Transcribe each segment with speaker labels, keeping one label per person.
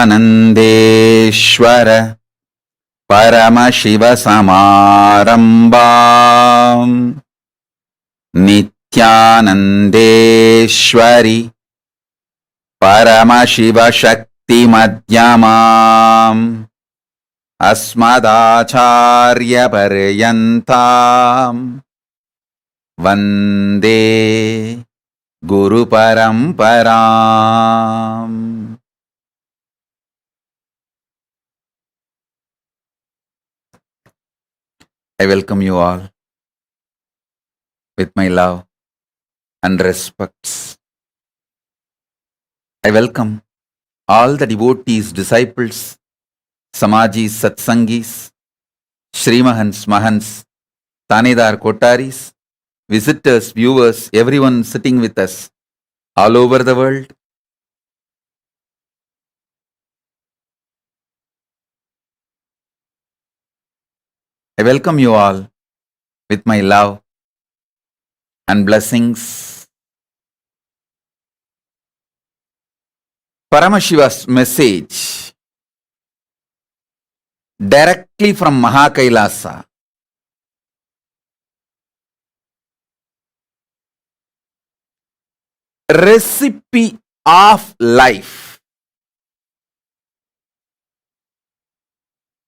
Speaker 1: Nithyanandeshwara Paramashivasamarambam Nithyanandeshwari Paramashivashaktimadhyamam Asmadacharya Paryantam Vande Guru Paramparam. I welcome you all with my love and respects. I welcome all the devotees, disciples, Samajis, Satsangis, Srimahans, Mahans, Tanedar Kotaris, visitors, viewers, everyone sitting with us all over the world. I welcome you all with my love and blessings. Paramashiva's message directly from Mahakailasa. Recipe of life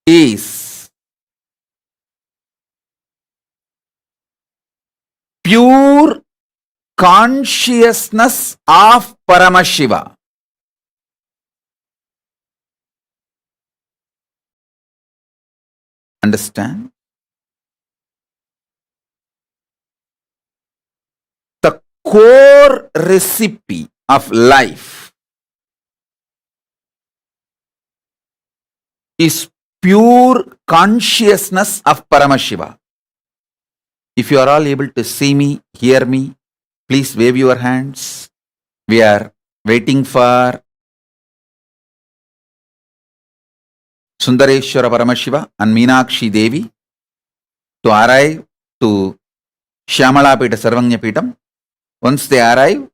Speaker 1: is pure consciousness of Paramashiva. Understand? The core recipe of life is pure consciousness of Paramashiva. If you are all able to see me, hear me, please wave your hands. We are waiting for Sundareshwara Paramashiva and Meenakshi Devi to arrive to Shyamalapeta Sarvanya Peetam. Once they arrive,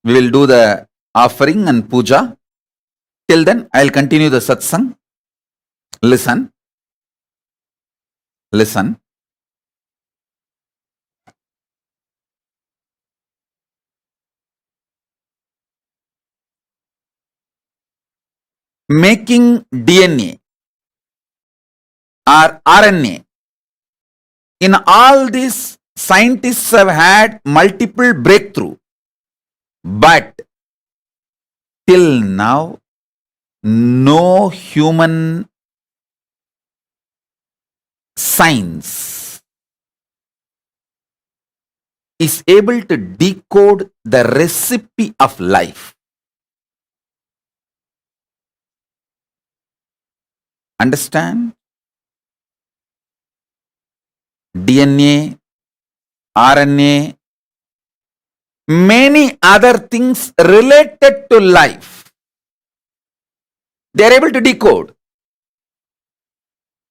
Speaker 1: we will do the offering and puja. Till then, I will continue the satsang. Listen. Listen. Making DNA or RNA. In all this, scientists have had multiple breakthroughs. But till now, no human science is able to decode the recipe of life. Understand? DNA, RNA, many other things related to life. They are able to decode.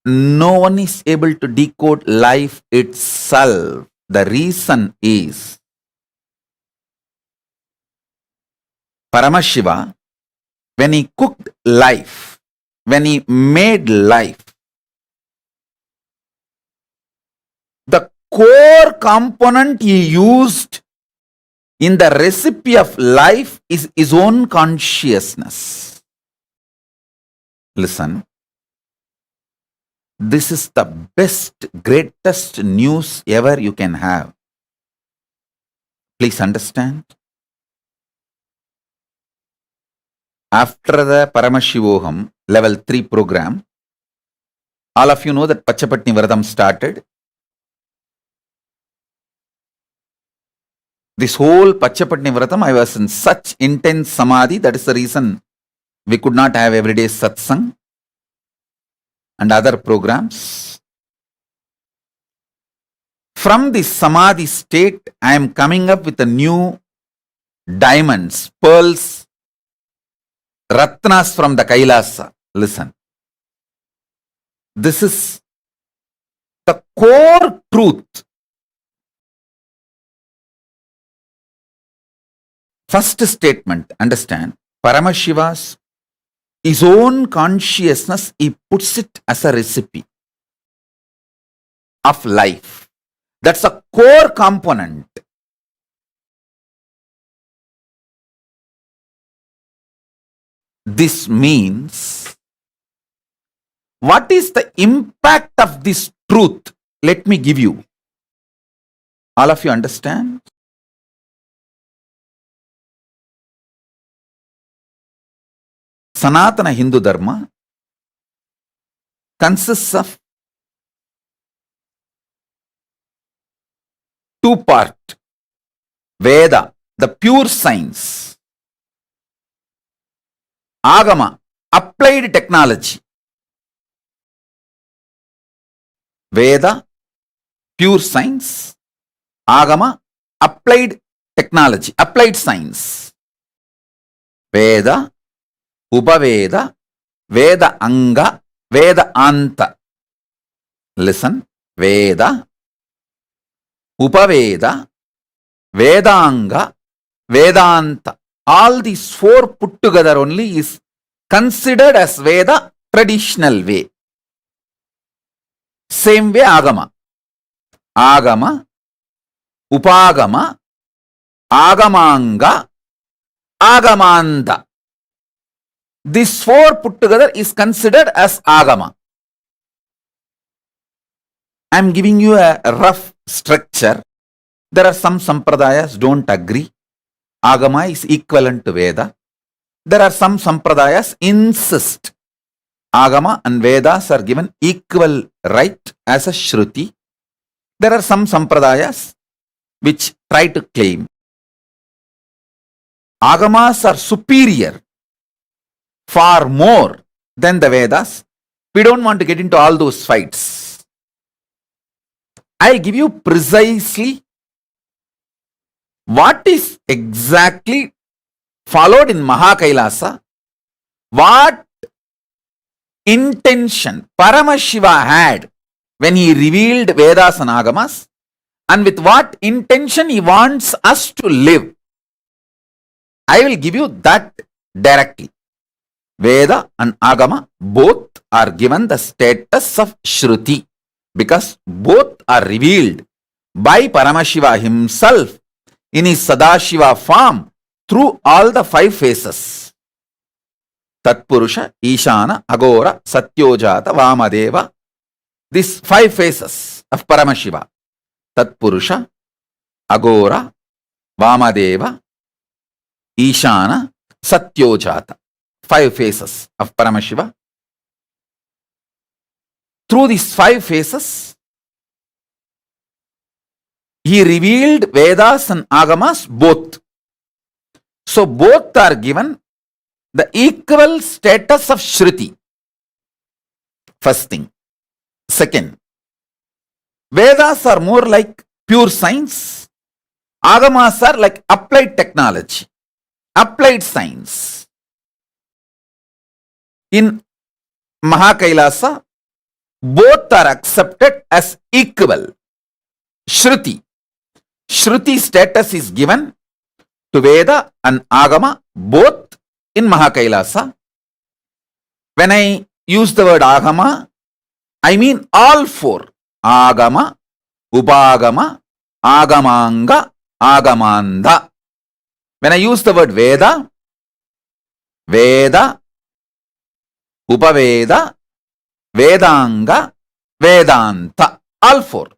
Speaker 1: No one is able to decode life itself. The reason is Paramashiva, when he cooked life, when he made life, the core component he used in the recipe of life is his own consciousness. Listen. This is the best, greatest news ever you can have. Please understand. After the Paramashivoham level 3 program, all of you know that Pachapatni Vradam started. This whole Pachapatni Vradam, I was in such intense samadhi. That is the reason we could not have everyday satsang and other programs. From this samadhi state, I am coming up with a new diamonds, pearls, ratnas from the Kailasa. Listen. This is the core truth. First statement, understand, Paramashiva's his own consciousness, he puts it as a recipe of life. That's a core component. This means, what is the impact of this truth? Let me give you. All of you understand? Sanatana Hindu Dharma consists of two parts. Veda, the pure science. Agama, applied technology. Veda, pure science. Agama, applied technology, applied science. Veda, Upaveda, Veda Anga, Veda Anta. Listen, Veda, Upaveda, Vedanga, Vedanta. All these four put together only is considered as Veda traditional way. Same way Agama. Agama, Upagama, Agamanga, Agamanda. These four put together is considered as Agama. I am giving you a rough structure. There are some sampradayas don't agree. Agama is equivalent to Veda. There are some sampradayas insist Agama and Vedas are given equal right as a Shruti. There are some sampradayas which try to claim Agamas are superior far more than the Vedas. We don't want to get into all those fights. I give you precisely what is exactly followed in Mahakailasa, what intention Paramashiva had when he revealed Vedas and Agamas, and with what intention he wants us to live. I will give you that directly. Veda and Agama both are given the status of Shruti because both are revealed by Paramashiva himself in his Sadashiva form through all the five phases. Tatpurusha, Ishana, Agora, Satyojata, Vamadeva. These five phases of Paramashiva. Tatpurusha, Agora, Vamadeva, Ishana, Satyojata. Five phases of Paramashiva. Through these five phases, he revealed Vedas and Agamas both. So both are given the equal status of Shruti. First thing. Second, Vedas are more like pure science. Agamas are like applied technology, applied science. In Mahakailasa, both are accepted as equal. Shruti. Shruti status is given to Veda and Agama both in Mahakailasa. When I use the word Agama, I mean all four. Agama, Upagama, Agamanga, Agamanda. When I use the word Veda, Veda, Upaveda, Vedanga, Vedanta. All four.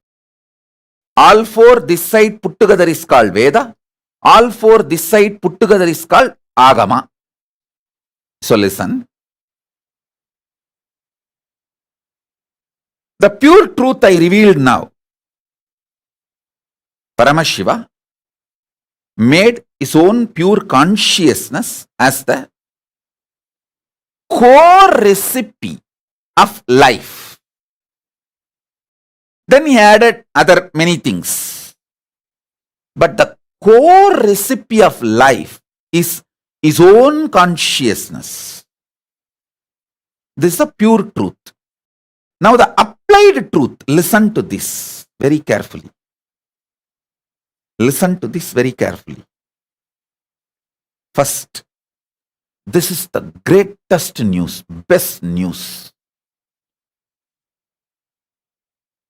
Speaker 1: All four this side put together is called Veda. All four this side put together is called Agama. So listen. The pure truth I revealed now. Paramashiva made his own pure consciousness as the core recipe of life. Then he added other many things. But the core recipe of life is his own consciousness. This is the pure truth. Now the applied truth, listen to this very carefully. Listen to this very carefully. First, This is the greatest news, best news.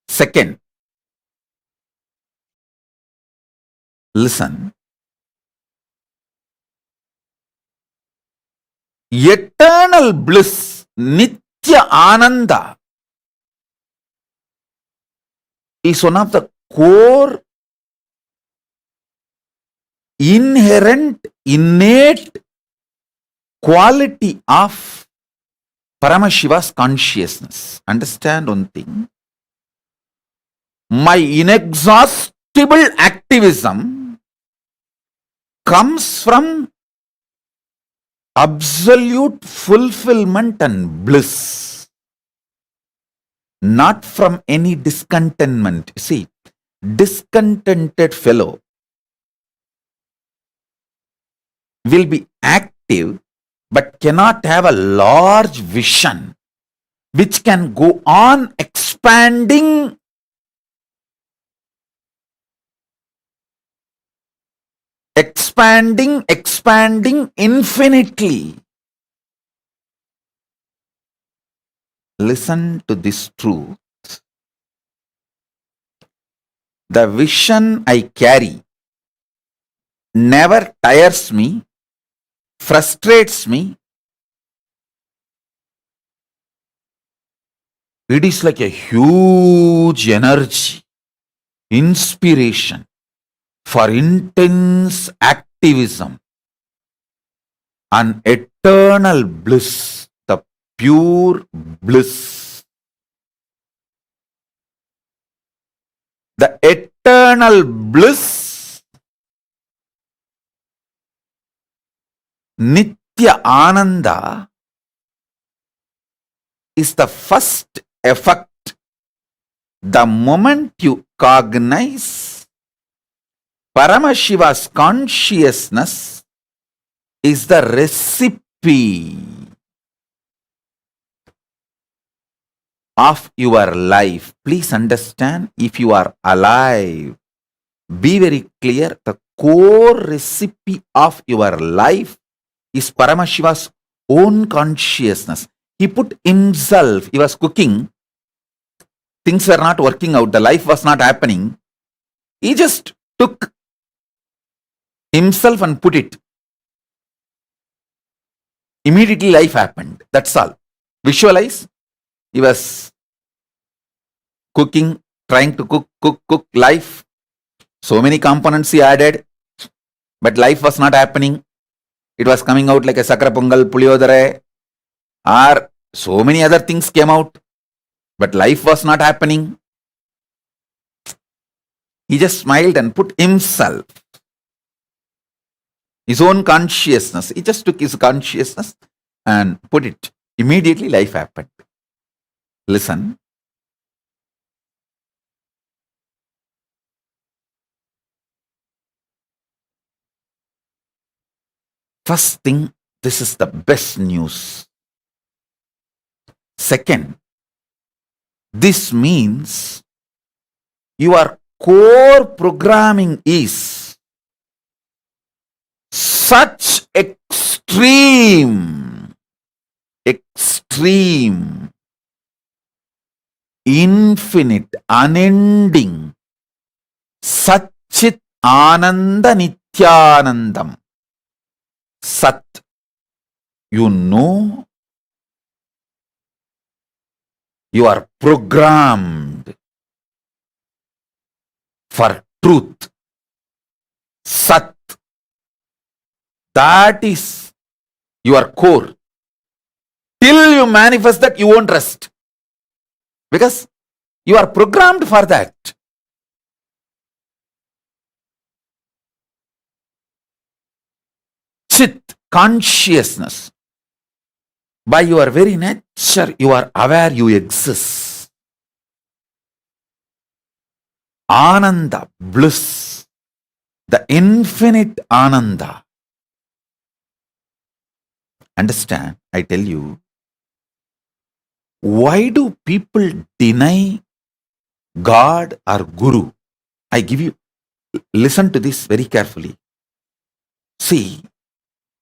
Speaker 1: Second, listen. Eternal bliss, Nitya Ananda, is one of the core, inherent, innate quality of Paramashiva's consciousness. Understand one thing. My inexhaustible activism comes from absolute fulfillment and bliss, not from any discontentment. See, discontented fellow will be active but cannot have a large vision which can go on expanding infinitely. Listen to this truth. The vision I carry never tires me, frustrates me. It is like a huge energy, inspiration for intense activism and eternal bliss, the pure bliss. The eternal bliss, Nitya Ananda, is the first effect. The moment you cognize Paramashiva's consciousness is the recipe of your life. Please understand, if you are alive, be very clear, the core recipe of your life is Paramashiva's own consciousness. He put himself, he was cooking, things were not working out, the life was not happening. He just took himself and put it. Immediately life happened. That's all. Visualize. He was cooking, trying to cook life. So many components he added, but life was not happening. It was coming out like a sakra pongal, puliyodare, or so many other things came out, but life was not happening. He just smiled and put himself, his own consciousness. He just took his consciousness and put it. Immediately life happened. Listen. First thing, this is the best news. Second, this means your core programming is such extreme, infinite, unending, Satchit Ananda Nithyanandam. Sat, you know, you are programmed for truth. Sat, that is your core. Till you manifest that, you won't rest. Because you are programmed for that. Chit, consciousness. By your very nature, you are aware you exist. Ananda, bliss, the infinite Ananda. Understand, I tell you, why do people deny God or Guru? I give you, listen to this very carefully. See,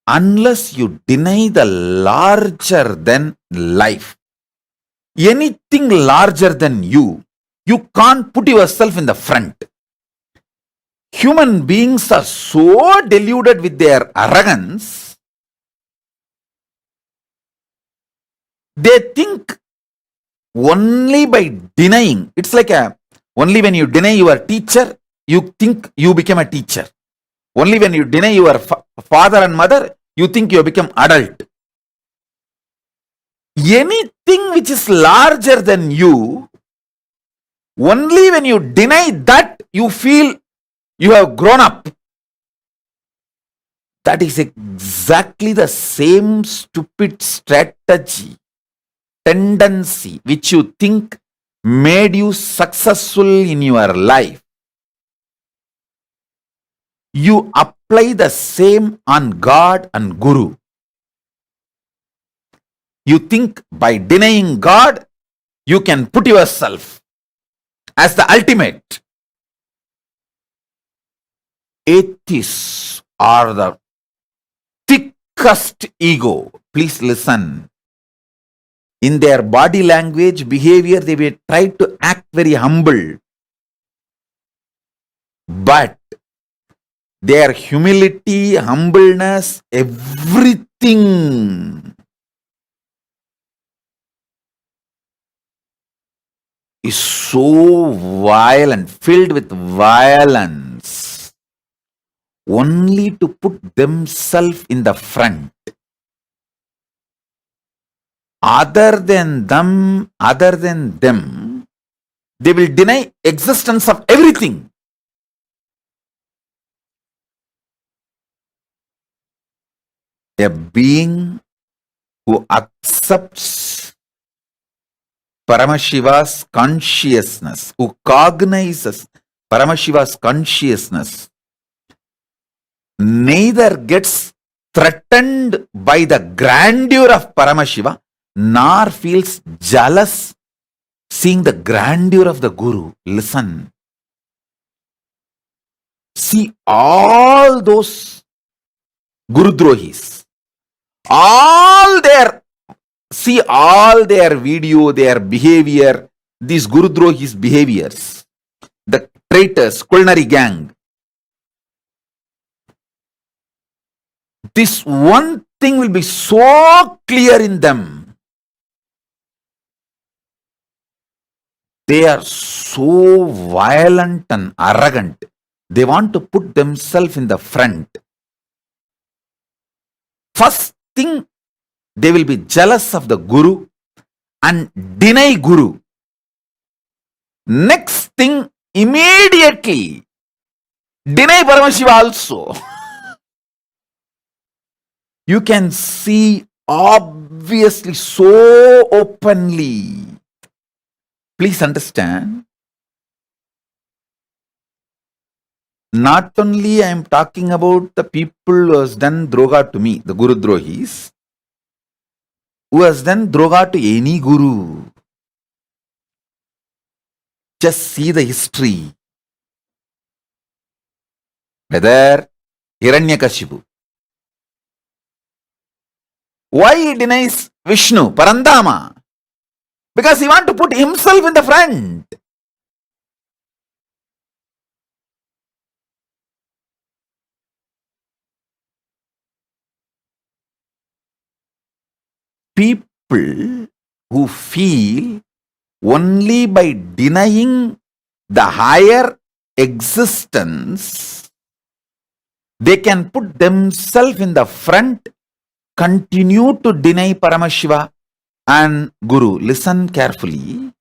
Speaker 1: unless you deny the larger than life, anything larger than you can't put yourself in the front. Human beings are so deluded with their arrogance, they think only by denying. It's like only when you deny your teacher, you think you become a teacher. Only when you deny your father and mother, you think you become adult. Anything which is larger than you, only when you deny that, you feel you have grown up. That is exactly the same stupid strategy, tendency which you think made you successful in your life. You apply the same on God and Guru. You think by denying God, you can put yourself as the ultimate. Atheists are the thickest ego. Please listen. In their body language, behavior, they will try to act very humble. But their humility, humbleness, everything is so violent, filled with violence, only to put themselves in the front. Other than them, they will deny existence of everything. A being who accepts Paramashiva's consciousness, who cognizes Paramashiva's consciousness, neither gets threatened by the grandeur of Paramashiva, nor feels jealous seeing the grandeur of the Guru. Listen. See all those Gurudrohis, all their video, their behavior, these Gurudrohis behaviors, the traitors, culinary gang. This one thing will be so clear in them. They are so violent and arrogant. They want to put themselves in the front. First thing, they will be jealous of the Guru and deny Guru. Next thing, immediately deny Paramashiva also. You can see obviously so openly. Please understand. Not only I am talking about the people who has done droga to me, the Guru Drohis, who has done droga to any Guru. Just see the history. Whether Hiranyakashipu. Why he denies Vishnu, Parandama? Because he wants to put himself in the front. People who feel only by denying the higher existence, they can put themselves in the front, continue to deny Paramashiva and Guru. Listen carefully.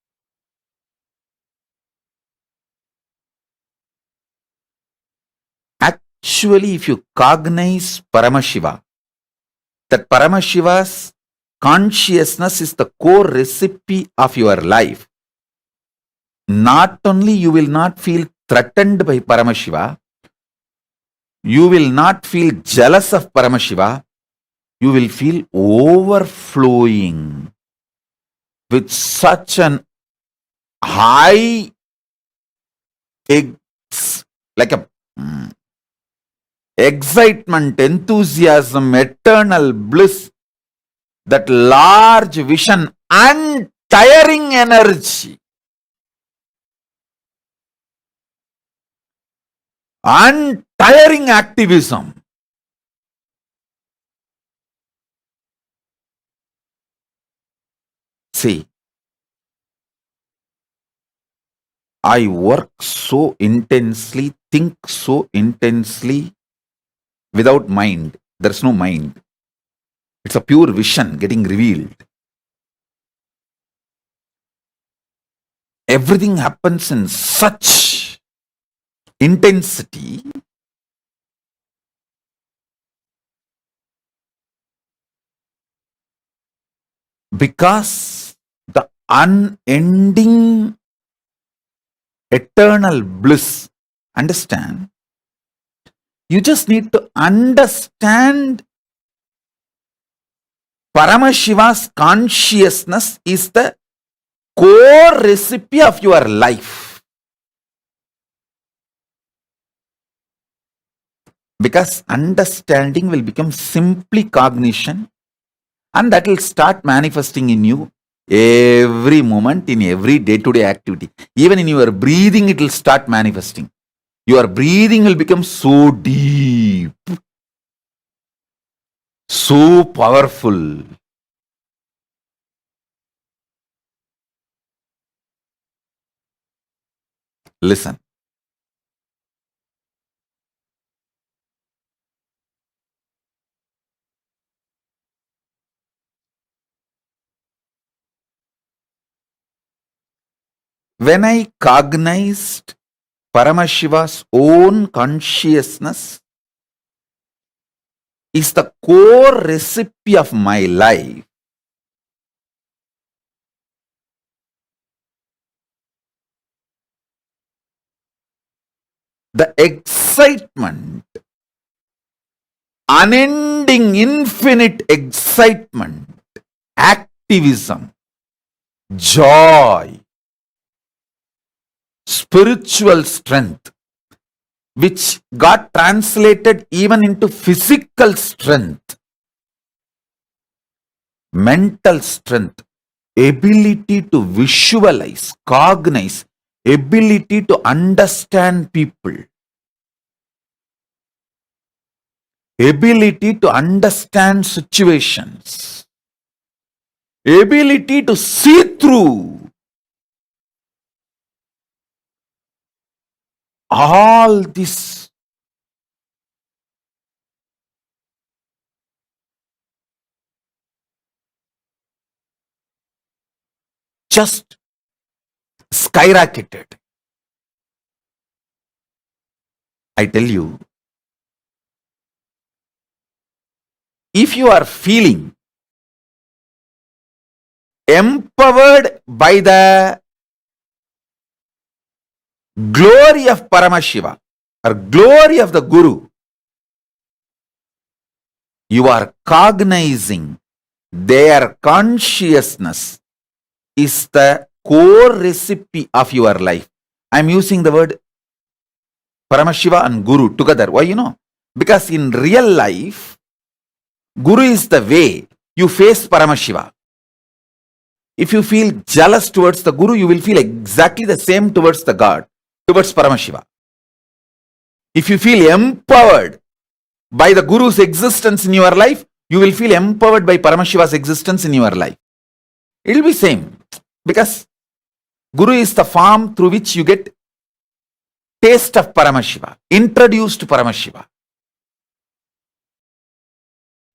Speaker 1: Actually, if you cognize Paramashiva, that Paramashiva's consciousness is the core recipe of your life, not only you will not feel threatened by Paramashiva, you will not feel jealous of Paramashiva, you will feel overflowing with such an high, like a excitement, enthusiasm, eternal bliss, that large vision, untiring energy, untiring activism. See, I work so intensely, think so intensely without mind. There's no mind. It's a pure vision getting revealed. Everything happens in such intensity because the unending eternal bliss. Understand? You just need to understand Paramashiva's consciousness is the core recipe of your life. Because understanding will become simply cognition, and that will start manifesting in you every moment, in every day-to-day activity. Even in your breathing, it will start manifesting. Your breathing will become so deep, so powerful. Listen. When I cognized Paramashiva's own consciousness is the core recipe of my life, the excitement, unending, infinite excitement, activism, joy, spiritual strength, which got translated even into physical strength, mental strength, ability to visualize, cognize, ability to understand people, ability to understand situations, ability to see through all this. Just skyrocketed. I tell you, if you are feeling empowered by the glory of Paramashiva or glory of the Guru, you are cognizing their consciousness is the core recipe of your life. I'm using the word Paramashiva and Guru together. Why? Because in real life, Guru is the way you face Paramashiva. If you feel jealous towards the Guru, you will feel exactly the same towards the God, towards Paramashiva. If you feel empowered by the Guru's existence in your life, you will feel empowered by Paramashiva's existence in your life. It will be same. Because Guru is the form through which you get taste of Paramashiva, introduced to Paramashiva.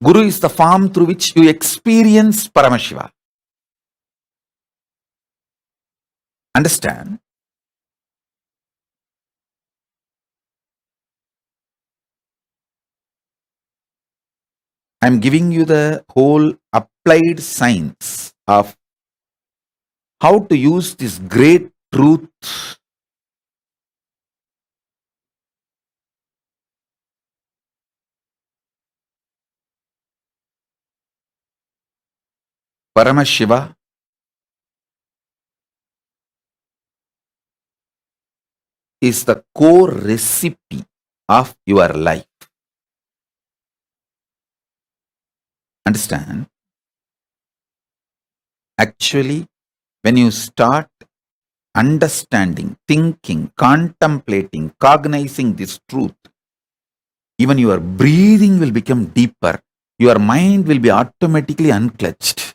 Speaker 1: Guru is the form through which you experience Paramashiva. Understand? I'm giving you the whole applied science of how to use this great truth. Paramashiva is the core recipe of your life. Understand? Actually, when you start understanding, thinking, contemplating, cognizing this truth, even your breathing will become deeper. Your mind will be automatically unclutched.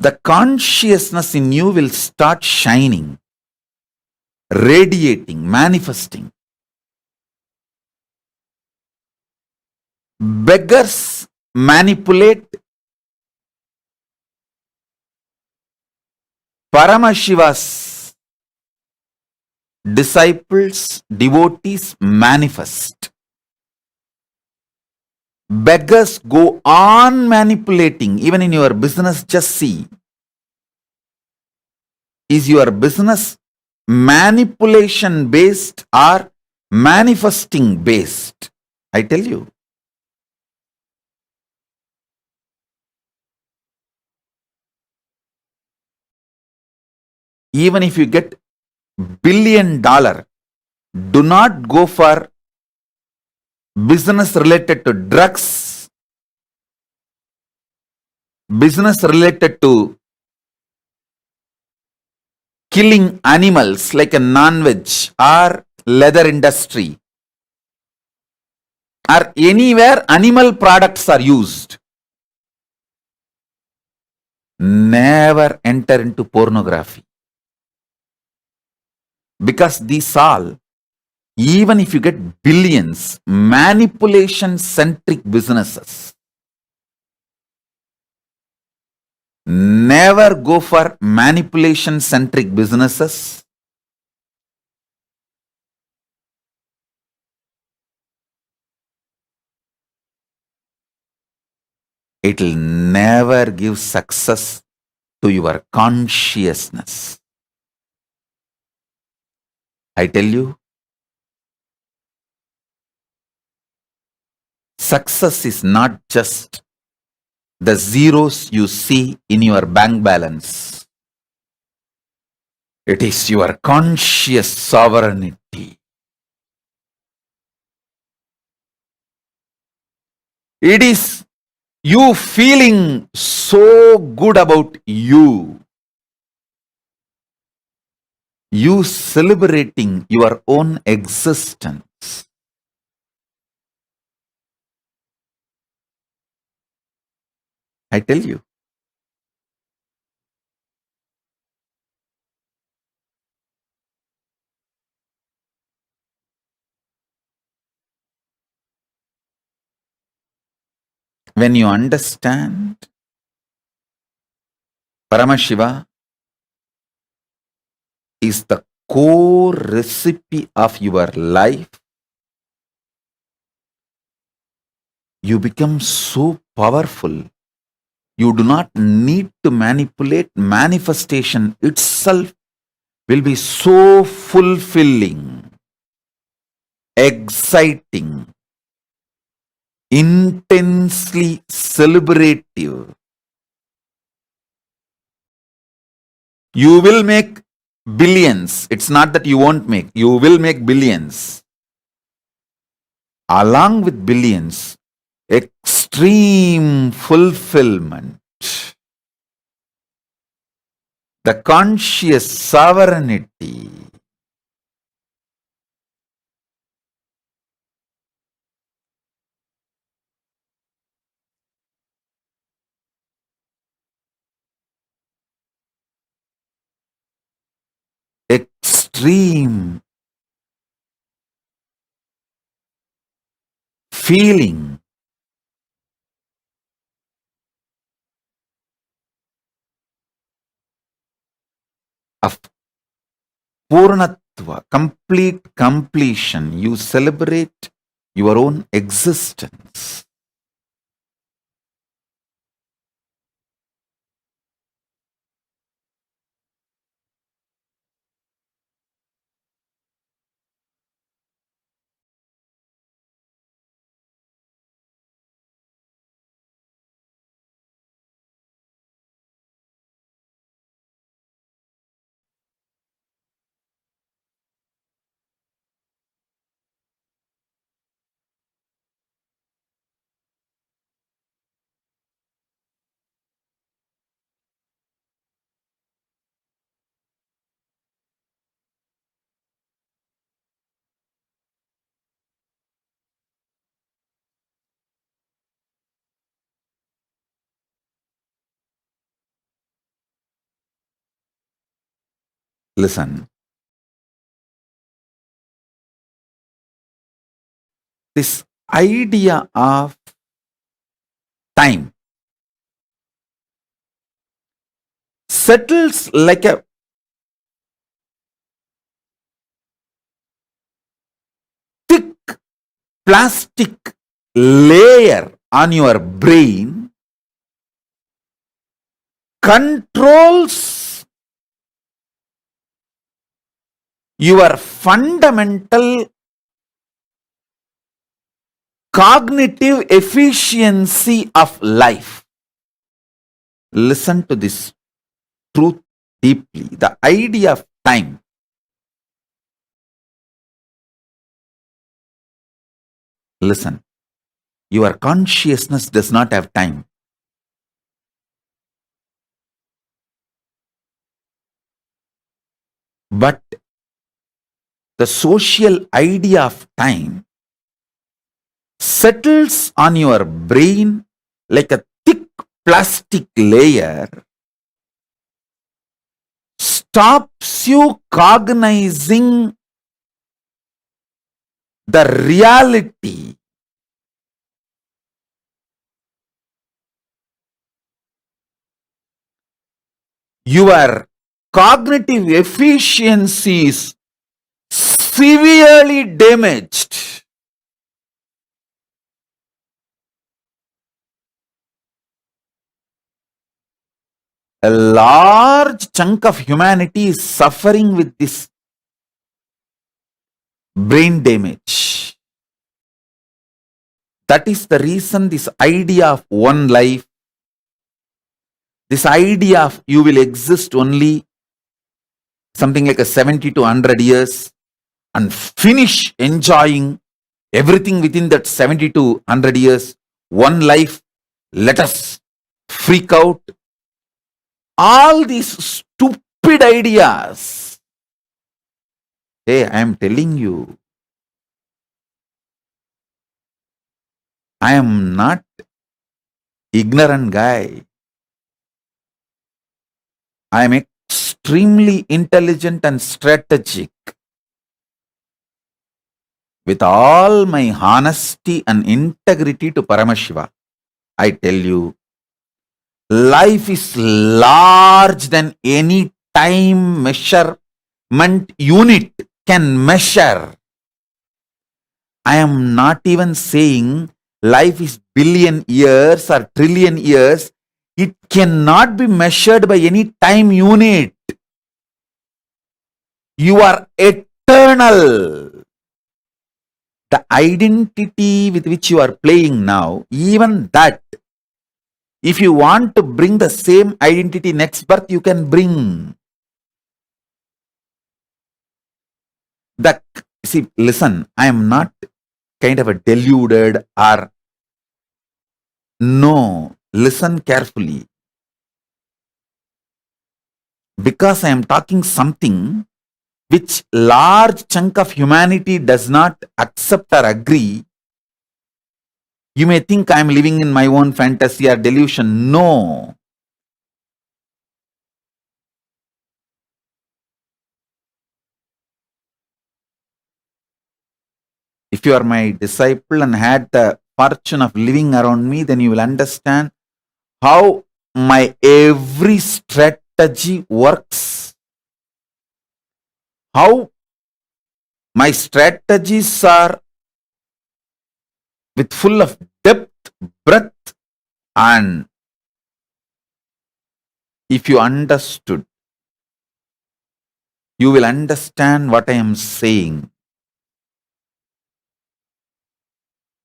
Speaker 1: The consciousness in you will start shining, radiating, manifesting. Beggars manipulate, Paramashiva's disciples, devotees manifest. Beggars go on manipulating. Even in your business, just see. Is your business manipulation based or manifesting based? I tell you. Even if you get $1 billion, do not go for business related to drugs, business related to killing animals like a non-veg or leather industry or anywhere animal products are used. Never enter into pornography. Because these all, even if you get billions, manipulation centric businesses, never go for manipulation centric businesses. It will never give success to your consciousness. I tell you, success is not just the zeros you see in your bank balance. It is your conscious sovereignty. It is you feeling so good about you. You celebrating your own existence. I tell you. When you understand Paramashiva is the core recipe of your life, you become so powerful. You do not need to manipulate. Manifestation itself will be so fulfilling, exciting, intensely celebrative. You will make billions. It's not that you won't make. You will make billions. Along with billions, extreme fulfillment. The conscious sovereignty. Extreme feeling of Purnatva, complete completion. You celebrate your own existence. Listen. This idea of time settles like a thick plastic layer on your brain, controls your fundamental cognitive efficiency of life. Listen to this truth deeply. The idea of time. Listen, your consciousness does not have time. But the social idea of time settles on your brain like a thick plastic layer, stops you cognizing the reality your cognitive efficiency is severely damaged. A large chunk of humanity is suffering with this brain damage. That is the reason this idea of one life, this idea of you will exist only something like a 70 to 100 years and finish enjoying everything within that 70 to 100 years, one life, let us freak out. All these stupid ideas. Hey, I am telling you, I am not ignorant guy. I am extremely intelligent and strategic. With all my honesty and integrity to Paramashiva, I tell you, life is large than any time measurement unit can measure. I am not even saying life is billion years or trillion years. It cannot be measured by any time unit. You are eternal. The identity with which you are playing now, even that, if you want to bring the same identity next birth, you can bring. See, listen, I am not kind of a deluded or no, listen carefully. Because I am talking something which large chunk of humanity does not accept or agree, you may think I am living in my own fantasy or delusion. No. If you are my disciple and had the fortune of living around me, then you will understand how my every strategy works. How my strategies are with full of depth, breadth, and if you understood, you will understand what I am saying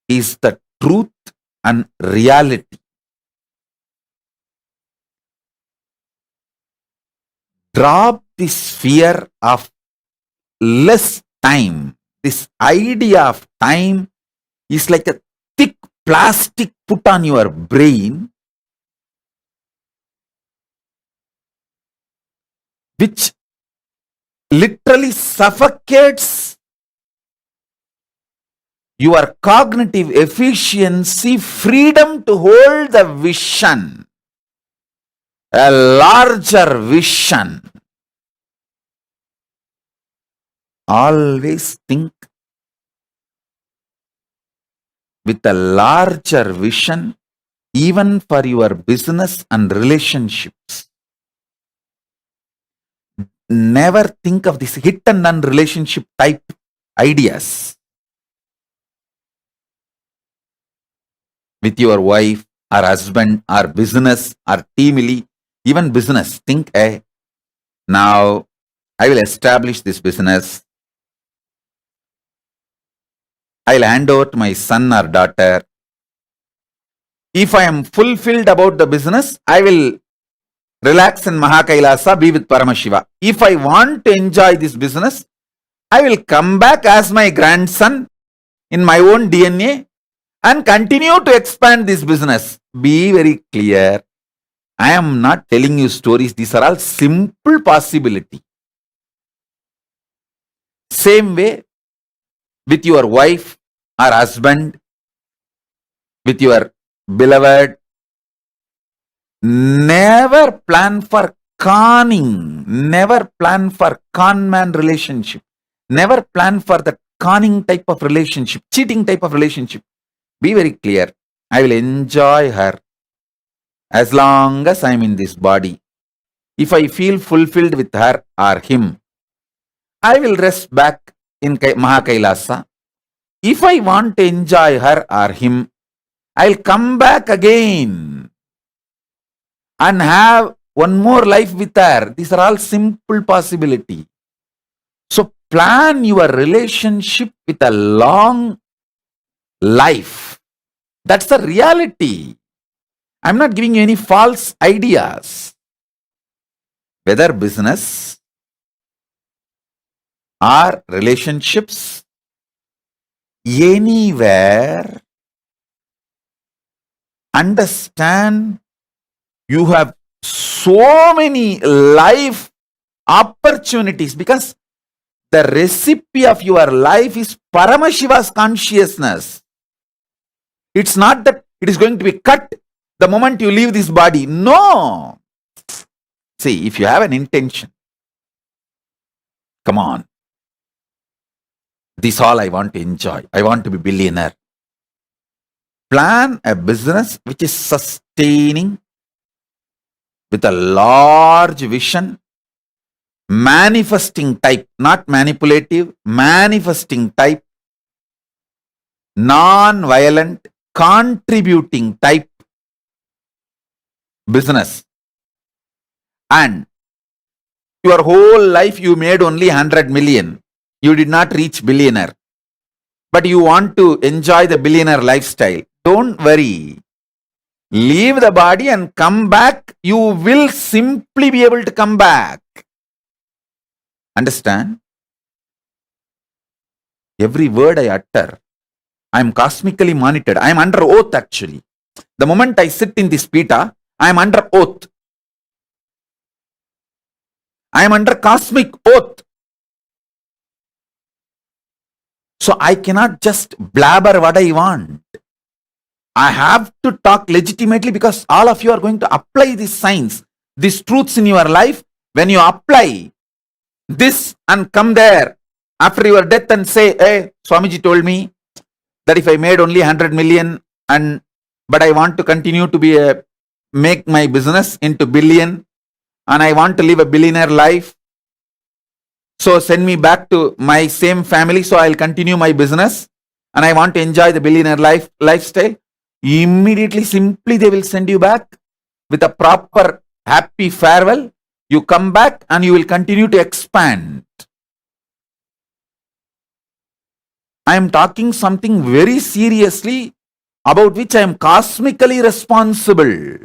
Speaker 1: is the truth and reality. Drop this fear of less time. This idea of time is like a thick plastic put on your brain, which literally suffocates your cognitive efficiency, freedom to hold the vision, a larger vision. Always think with a larger vision, even for your business and relationships. Never think of this hit and run relationship type ideas with your wife or husband or business or team lead, even business. Think, hey, now I will establish this business. I'll hand over to my son or daughter. If I am fulfilled about the business, I will relax in Mahakailasa, be with Paramashiva. If I want to enjoy this business, I will come back as my grandson in my own DNA and continue to expand this business. Be very clear. I am not telling you stories. These are all simple possibility. Same way with your wife or husband, with your beloved. Never plan for conning. Never plan for con man relationship. Never plan for the conning type of relationship, cheating type of relationship. Be very clear. I will enjoy her as long as I am in this body. If I feel fulfilled with her or him, I will rest back in Mahakailasa. If I want to enjoy her or him, I'll come back again and have one more life with her. These are all simple possibility. So plan your relationship with a long life. That's the reality. I'm not giving you any false ideas. Whether business or relationships, anywhere, understand you have so many life opportunities because the recipe of your life is Paramashiva's consciousness. It's not that it is going to be cut the moment you leave this body. No. See, if you have an intention, come on. This all I want to enjoy. I want to be billionaire. Plan a business which is sustaining with a large vision, manifesting type, not manipulative, manifesting type, non-violent, contributing type business. And your whole life you made only 100 million. You did not reach billionaire. But you want to enjoy the billionaire lifestyle. Don't worry. Leave the body and come back. You will simply be able to come back. Understand? Every word I utter, I am cosmically monitored. I am under oath actually. The moment I sit in this pita, I am under oath. I am under cosmic oath. So I cannot just blabber what I want. I have to talk legitimately because all of you are going to apply these signs, these truths in your life. When you apply this and come there after your death and say, hey, Swamiji told me that if I made only 100 million but I want to continue to make my business into billion and I want to live a billionaire life. So send me back to my same family so I'll continue my business and I want to enjoy the billionaire lifestyle. Immediately, simply they will send you back with a proper happy farewell. You come back and you will continue to expand. I am talking something very seriously about which I am cosmically responsible.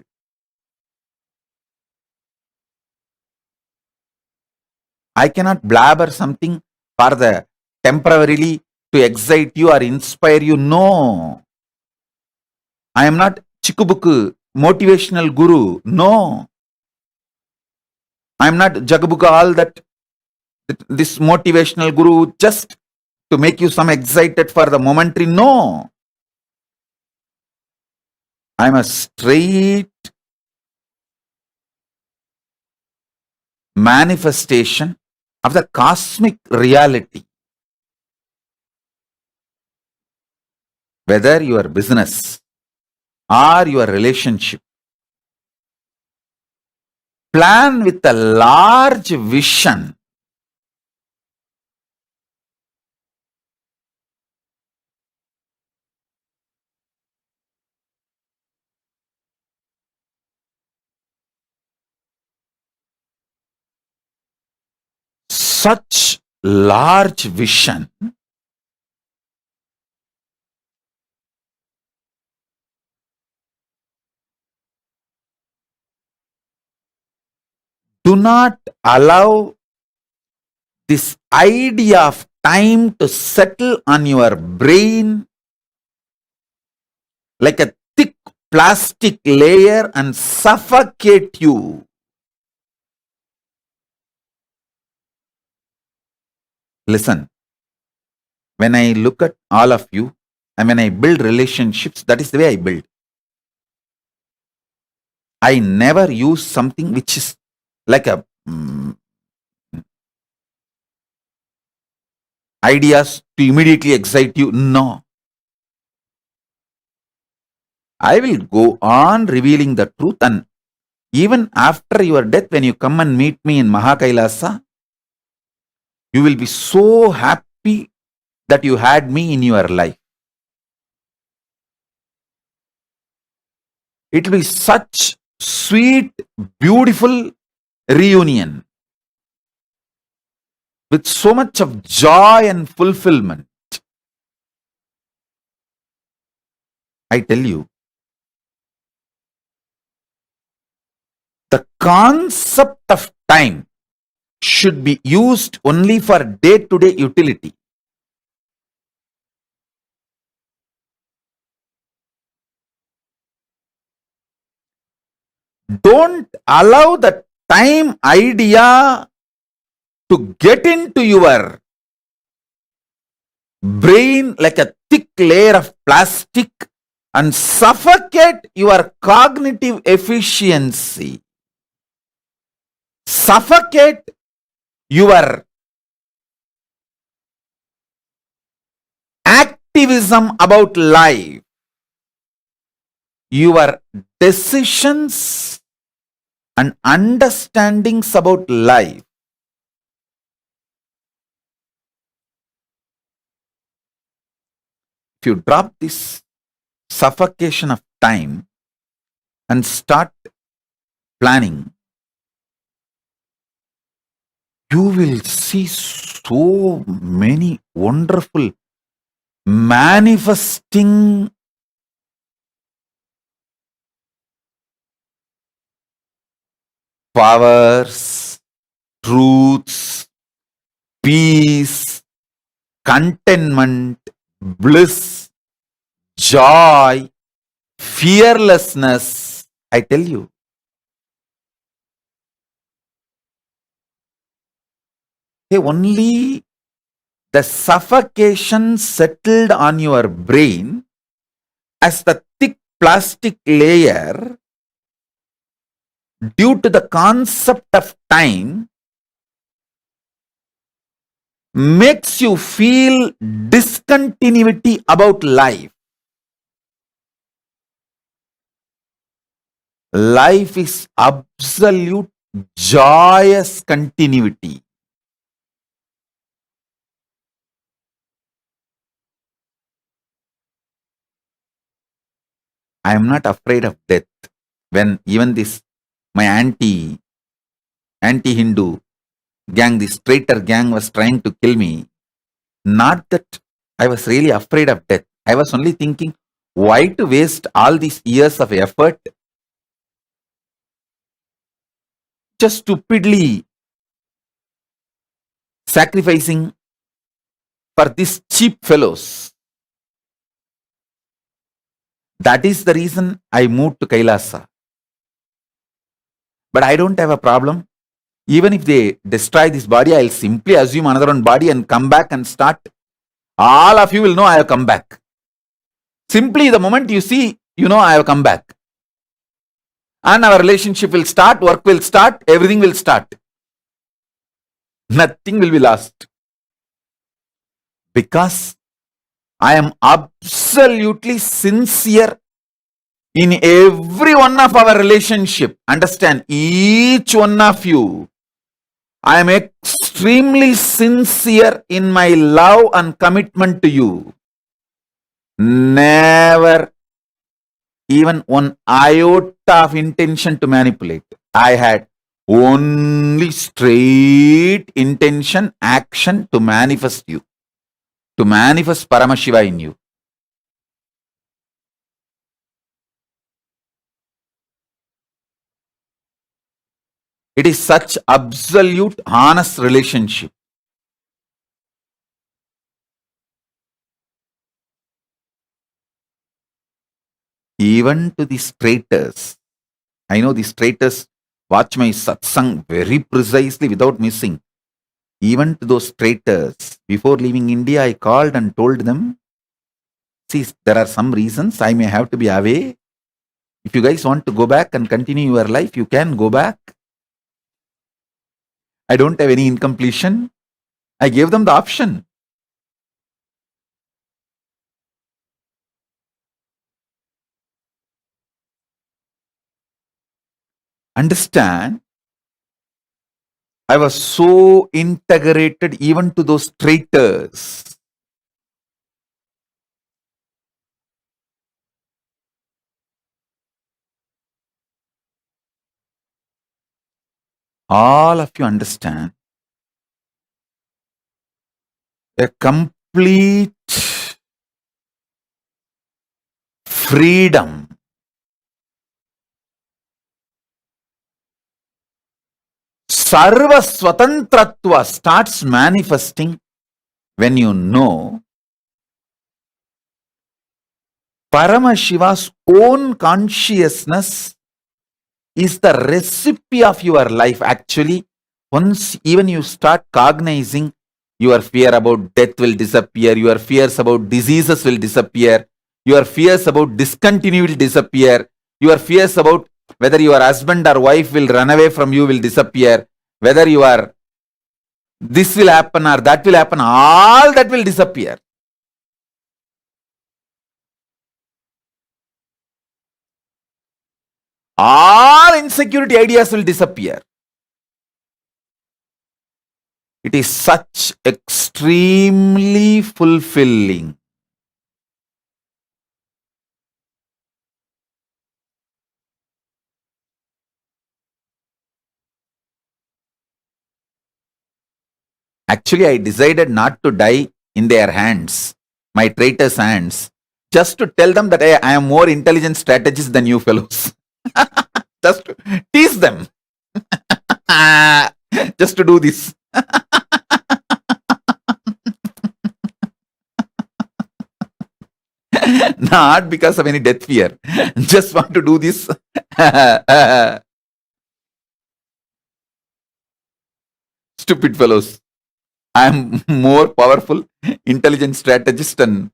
Speaker 1: I cannot blabber something for the temporarily to excite you or inspire you. No. I am not Chikubuku, motivational guru. No. I am not Jagabuka, all that this motivational guru just to make you some excited for the momentary. No. I am a straight manifestation of the cosmic reality. whether your business or your relationship, plan with a large vision. Such large vision do not allow this idea of time to settle on your brain like a thick plastic layer and suffocate you. Listen, when I look at all of you and when I build relationships, that is the way I build. I never use something which is like a ideas to immediately excite you. No. I will go on revealing the truth, and even after your death, when you come and meet me in Mahakailasa, you will be so happy that you had me in your life. It will be such sweet, beautiful reunion with so much of joy and fulfillment. I tell you, the concept of time should be used only for day-to-day utility. Don't allow the time idea to get into your brain like a thick layer of plastic and suffocate your cognitive efficiency. Suffocate your activism about life, your decisions and understandings about life. If you drop this suffocation of time and start planning, you will see so many wonderful manifesting powers, truths, peace, contentment, bliss, joy, fearlessness. I tell you, only the suffocation settled on your brain as the thick plastic layer due to the concept of time makes you feel discontinuity about life. Life is absolute joyous continuity. I am not afraid of death. When even this, my anti-Hindu gang, this traitor gang was trying to kill me, not that I was really afraid of death. I was only thinking, why to waste all these years of effort just stupidly sacrificing for these cheap fellows. That is the reason I moved to Kailasa. But I don't have a problem. Even if they destroy this body, I'll simply assume another one body and come back and start. All of you will know I have come back. Simply the moment you see, you know I have come back. And our relationship will start, work will start, everything will start. Nothing will be lost. Because I am absolutely sincere in every one of our relationship. Understand, each one of you, I am extremely sincere in my love and commitment to you. Never even one iota of intention to manipulate. I had only straight intention, action to manifest you, to manifest Paramashiva in you. It is such absolute, honest relationship. Even to the traitors. I know these traitors watch my satsang very precisely without missing. Even to those traitors, before leaving India, I called and told them, see, there are some reasons I may have to be away. If you guys want to go back and continue your life, you can go back. I don't have any incompletion. I gave them the option. Understand? I was so integrated even to those traitors. All of you understand. A complete freedom. Sarva Swatantratva starts manifesting when you know Paramashiva's own consciousness is the recipe of your life. Actually, once even you start cognizing, your fear about death will disappear, your fears about diseases will disappear, your fears about discontinuity will disappear, your fears about whether your husband or wife will run away from you will disappear, whether you are this will happen or that will happen, all that will disappear. All insecurity ideas will disappear. It is such extremely fulfilling. Actually, I decided not to die in their hands, my traitors' hands, just to tell them that I am more intelligent strategist than you fellows. Just to tease them. Just to do this. Not because of any death fear. Just want to do this. Stupid fellows. I am more powerful, intelligent strategist and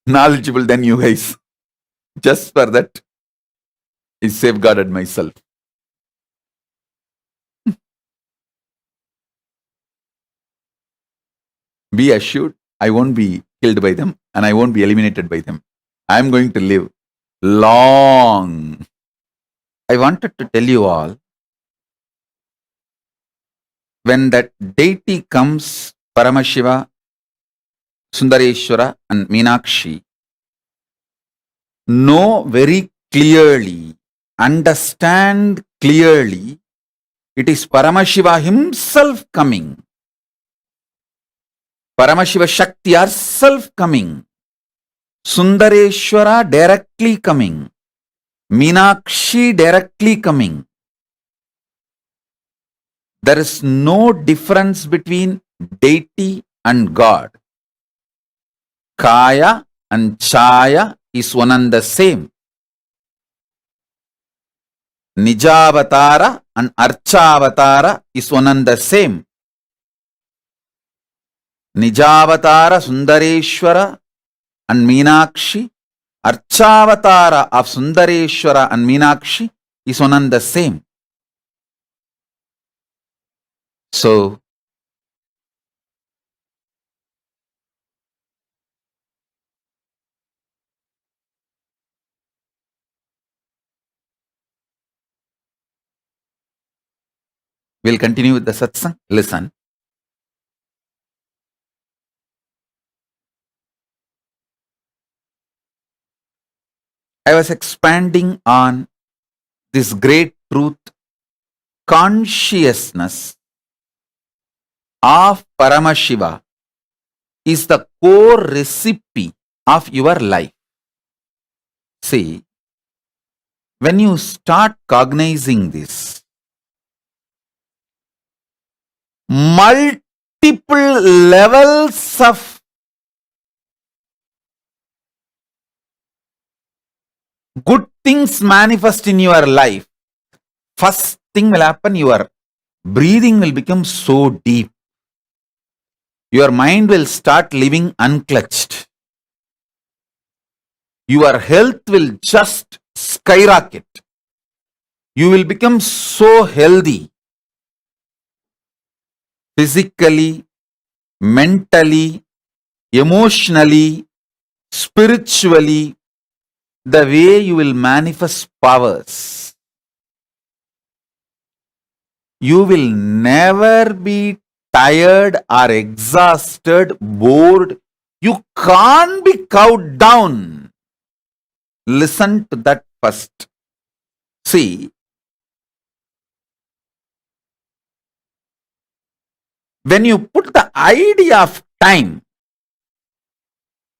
Speaker 1: knowledgeable than you guys. Just for that, I safeguarded myself. Be assured, I won't be killed by them and I won't be eliminated by them. I'm going to live long. I wanted to tell you all, when that deity comes, Paramashiva, Sundareshwara and Meenakshi, know very clearly, understand clearly, it is Paramashiva himself coming. Paramashiva Shakti herself coming. Sundareshwara directly coming. Meenakshi directly coming. There is no difference between deity and God. Kaya and Chaya is one and the same. Nijavatara and Archavatara is one and the same. Nijavatara Sundareshwara and Meenakshi, Archavatara of Sundareshwara and Meenakshi is one and the same. So, We'll continue with the satsang. Listen. I was expanding on this great truth, consciousness of Paramashiva is the core recipe of your life. See, when you start cognizing this, multiple levels of good things manifest in your life. First thing will happen, your breathing will become so deep. Your mind will start living unclutched. Your health will just skyrocket. You will become so healthy physically, mentally, emotionally, spiritually, the way you will manifest powers. You will never be tired or exhausted, bored. You can't be cowed down. Listen to that first. See, when you put the idea of time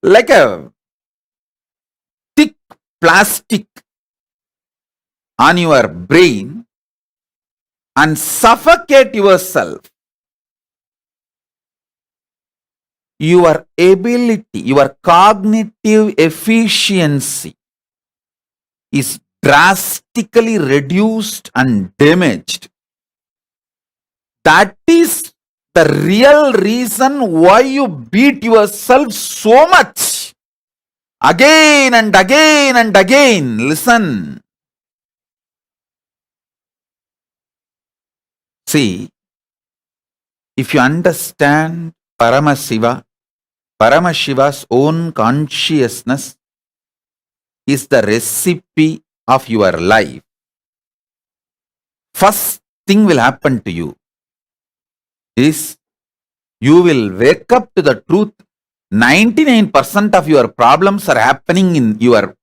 Speaker 1: like a thick plastic on your brain and suffocate yourself, your ability, your cognitive efficiency is drastically reduced and damaged. That is the real reason why you beat yourself so much. Again and again and again. Listen. See, if you understand Paramashiva's own consciousness is the recipe of your life. First thing will happen to you is you will wake up to the truth. 99% of your problems are happening in your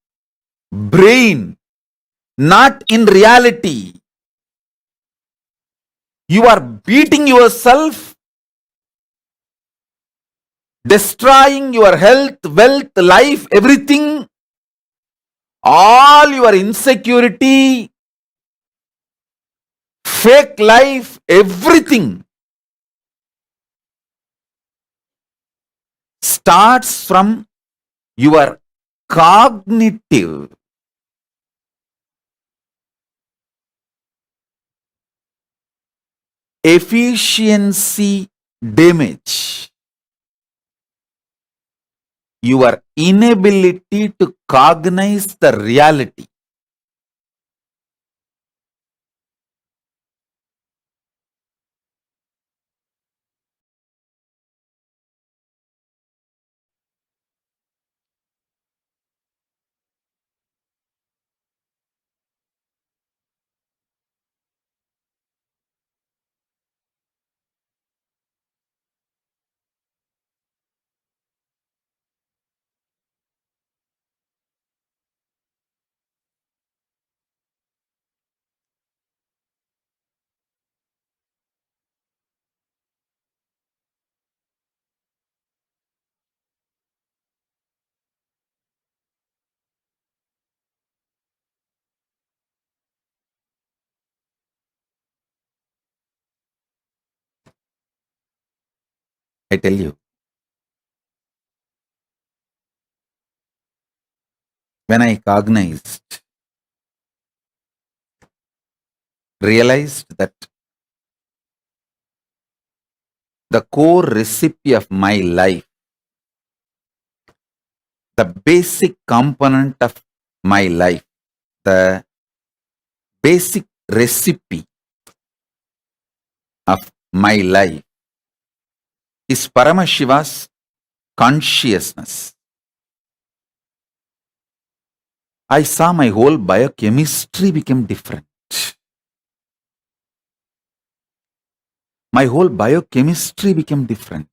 Speaker 1: brain, not in reality. You are beating yourself, destroying your health, wealth, life, everything, all your insecurity, fake life, everything starts from your cognitive efficiency damage. Your inability to cognize the reality. I tell you, when I realized that the core recipe of my life, the basic component of my life, the basic recipe of my life is Paramashiva's consciousness. I saw my whole biochemistry became different. my whole biochemistry became different.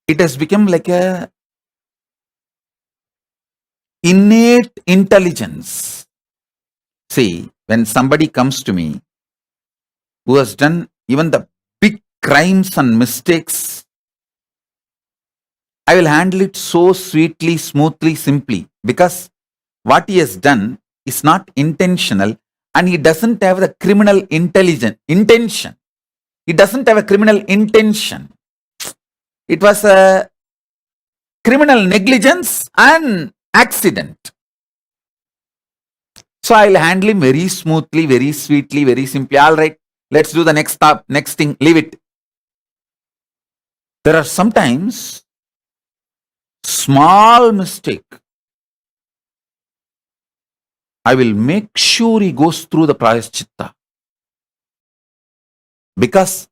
Speaker 1: It has become like a innate intelligence. See, when somebody comes to me who has done even the big crimes and mistakes, I will handle it so sweetly, smoothly, simply, because what he has done is not intentional and he doesn't have the criminal intention. He doesn't have a criminal intention. It was a criminal negligence and accident. So I'll handle him very smoothly, very sweetly, very simply. All right, let's do the next thing, leave it. There are sometimes small mistake. I will make sure he goes through the prayaschitta. Because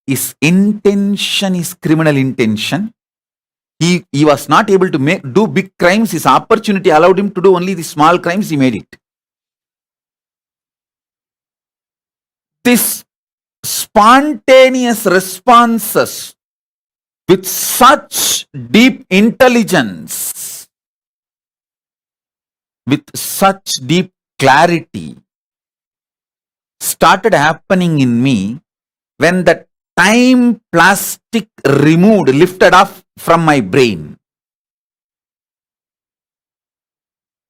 Speaker 1: his intention is criminal intention. He was not able to do big crimes. His opportunity allowed him to do only the small crimes. He made it. This spontaneous responses with such deep intelligence, with such deep clarity, started happening in me when the time plastic lifted off from my brain.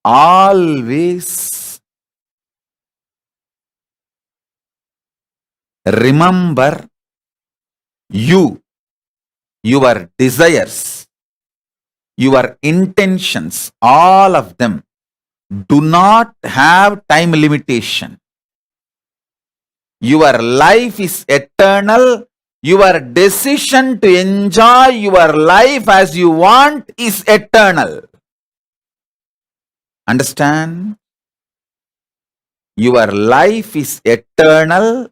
Speaker 1: Always remember you, your desires, your intentions, all of them do not have time limitation. Your life is eternal. Your decision to enjoy your life as you want is eternal. Understand? Your life is eternal.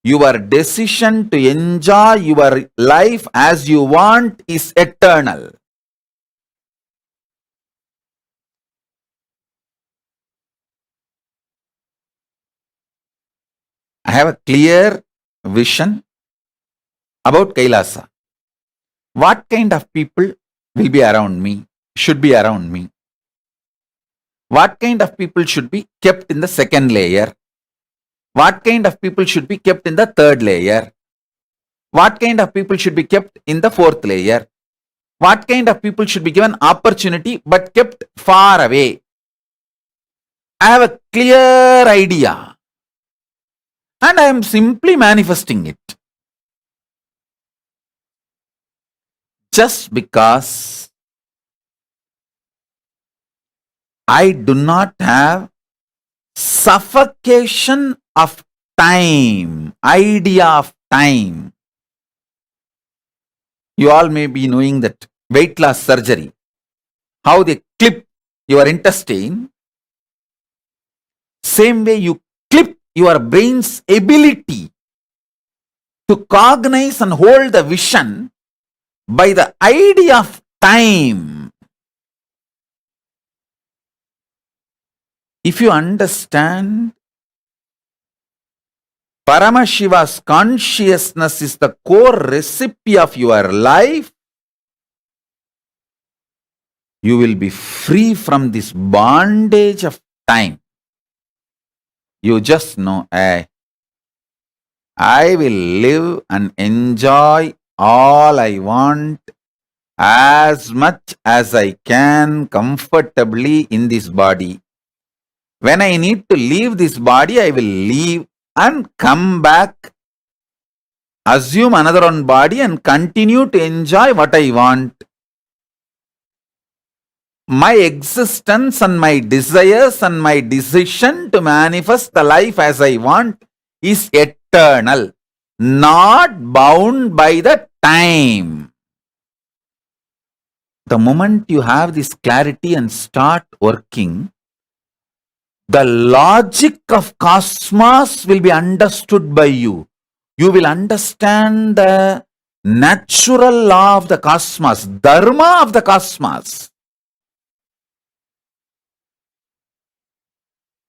Speaker 1: Your decision to enjoy your life as you want is eternal. I have a clear vision about Kailasa. What kind of people will be around me, should be around me? What kind of people should be kept in the second layer? What kind of people should be kept in the third layer? What kind of people should be kept in the fourth layer? What kind of people should be given opportunity but kept far away? I have a clear idea and I am simply manifesting it. Just because I do not have suffocation of time, idea of time. You all may be knowing that weight loss surgery, how they clip your intestine, same way you clip your brain's ability to cognize and hold the vision by the idea of time. If you understand Paramashiva's consciousness is the core recipe of your life, you will be free from this bondage of time. You just know, I will live and enjoy all I want as much as I can comfortably in this body. When I need to leave this body, I will leave and come back, assume another one body and continue to enjoy what I want. My existence and my desires and my decision to manifest the life as I want is eternal, not bound by the time. The moment you have this clarity and start working, the logic of cosmos will be understood by you. You will understand the natural law of the cosmos, dharma of the cosmos.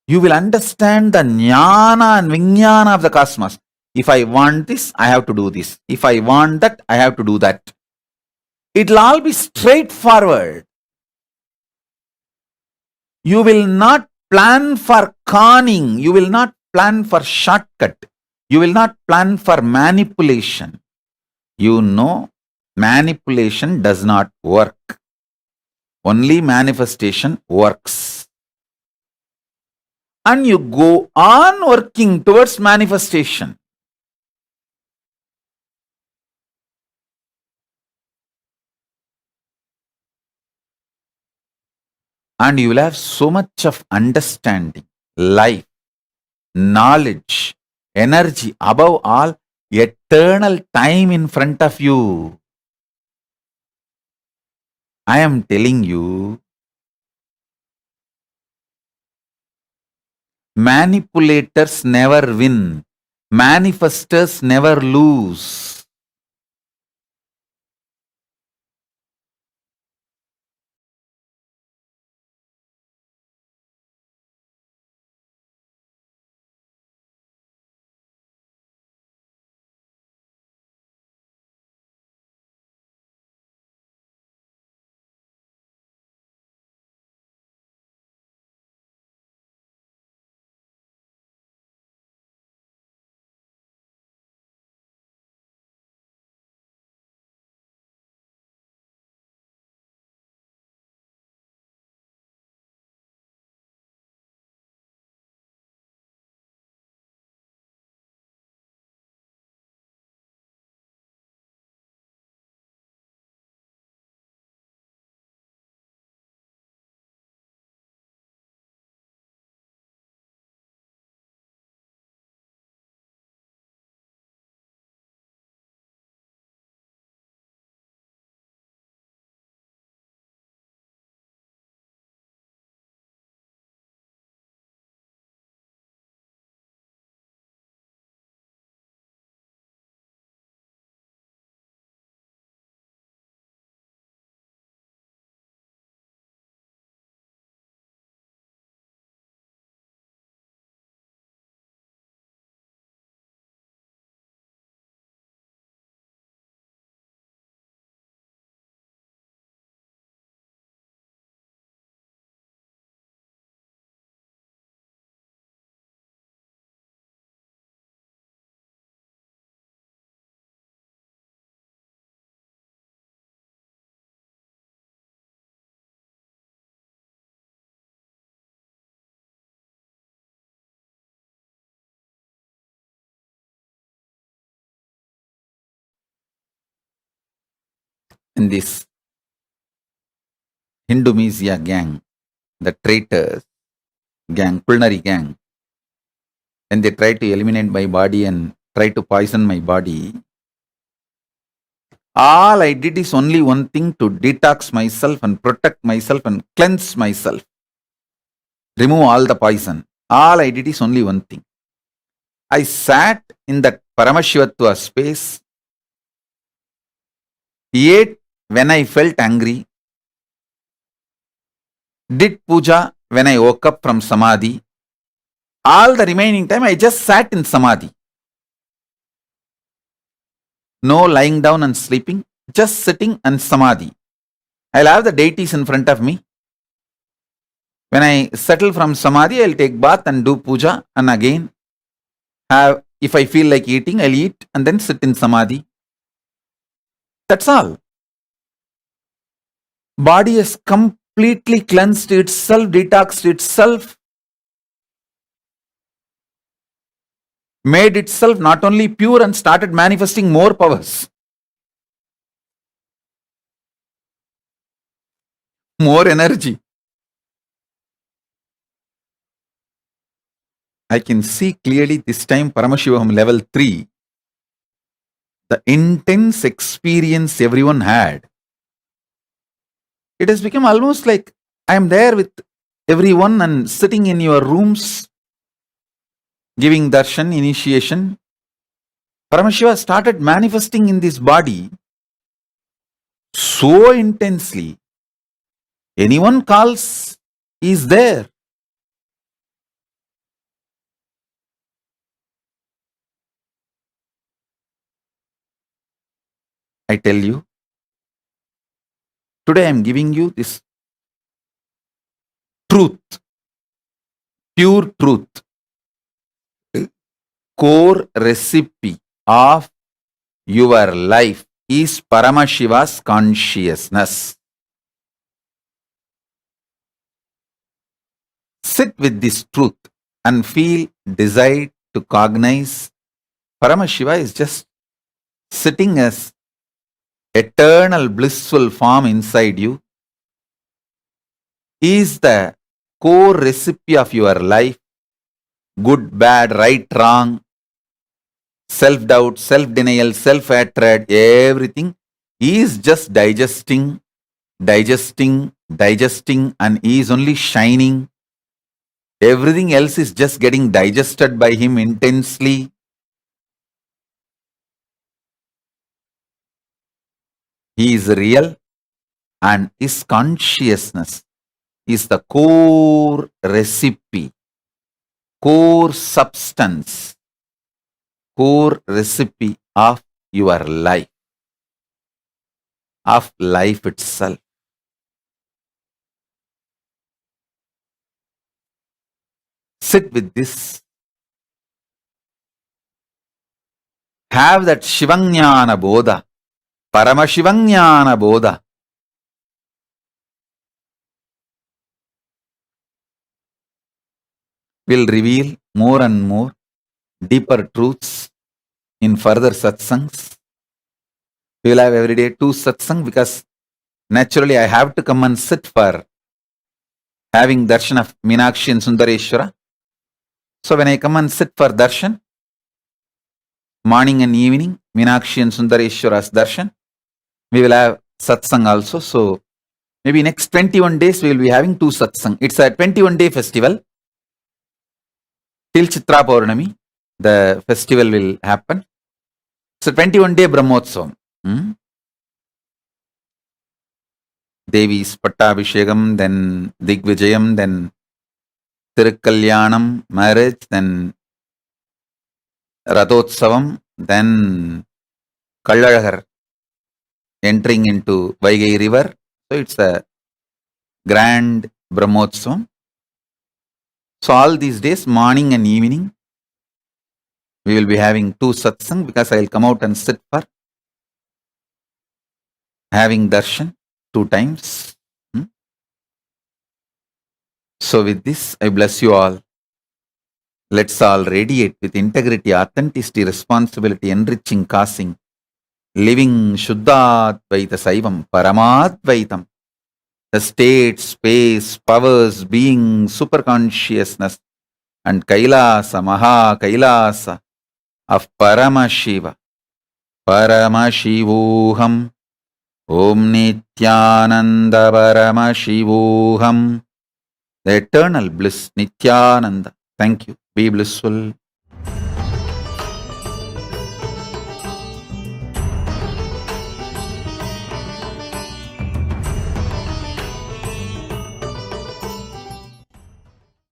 Speaker 1: You will understand the jnana and vijnana of the cosmos. If I want this, I have to do this. If I want that, I have to do that. It'll all be straightforward. You will not plan for conning. You will not plan for shortcut. You will not plan for manipulation. You know, manipulation does not work. Only manifestation works. And you go on working towards manifestation. And you will have so much of understanding, life, knowledge, energy, above all, eternal time in front of you. I am telling you, manipulators never win. Manifestors never lose. In this Hindumesia gang, the traitors gang, culinary gang, when they try to eliminate my body and try to poison my body, all I did is only one thing: to detox myself and protect myself and cleanse myself, remove all the poison. All I did is only one thing. I sat in that Paramashivatva space, ate when I felt angry, did puja when I woke up from samadhi. All the remaining time I just sat in samadhi. No lying down and sleeping, just sitting and samadhi. I'll have the deities in front of me. When I settle from samadhi, I'll take bath and do puja, and again have, if I feel like eating, I'll eat and then sit in samadhi. That's all. Body has completely cleansed itself, detoxed itself, made itself not only pure and started manifesting more powers, more energy. I can see clearly this time Paramashivoham level 3, the intense experience everyone had. It has become almost like I am there with everyone and sitting in your rooms, giving darshan, initiation. Paramashiva started manifesting in this body so intensely. Anyone calls, he is there. I tell you, today I am giving you this truth, pure truth, core recipe of your life is Paramashiva's consciousness. Sit with this truth and feel desire to cognize Paramashiva is just sitting as eternal blissful form inside you. He is the core recipe of your life, good, bad, right, wrong, self-doubt, self-denial, self-hatred, everything. He is just digesting, and he is only shining. Everything else is just getting digested by him intensely. He is real, and his consciousness is the core recipe, core substance, core recipe of your life, of life itself. Sit with this. Have that Shivanyana Bodha, Paramashivanyana Bodha. Will reveal more and more deeper truths in further satsangs. We will have every day 2 satsang because naturally I have to come and sit for having darshan of Meenakshi and Sundareshwara. So when I come and sit for darshan, morning and evening, Meenakshi and Sundareshwara's darshan, we will have satsang also. So maybe next 21 days we will be having 2 satsang. It's a 21-day festival. Till Chitra Purnami, the festival will happen. It's a 21-day Brahmotsavam. Devi's Pattabhishekam, then Digvijayam, then Tirukkalyanam, marriage, then Rathotsavam, then Kallazhar entering into Vaigai river. So it's a grand Brahmotsavam. So all these days, morning and evening, we will be having 2 satsang because I will come out and sit for having darshan 2 times. So with this, I bless you all. Let's all radiate with integrity, authenticity, responsibility, enriching, causing, living Shuddhadvaita Saivam, Paramadvaitam. The state, space, powers, being, superconsciousness, and Kailasa, Maha Kailasa of Paramashiva. Paramashivoham. Om Nithyananda Paramashivoham. The eternal bliss, Nithyananda. Thank you. Be blissful.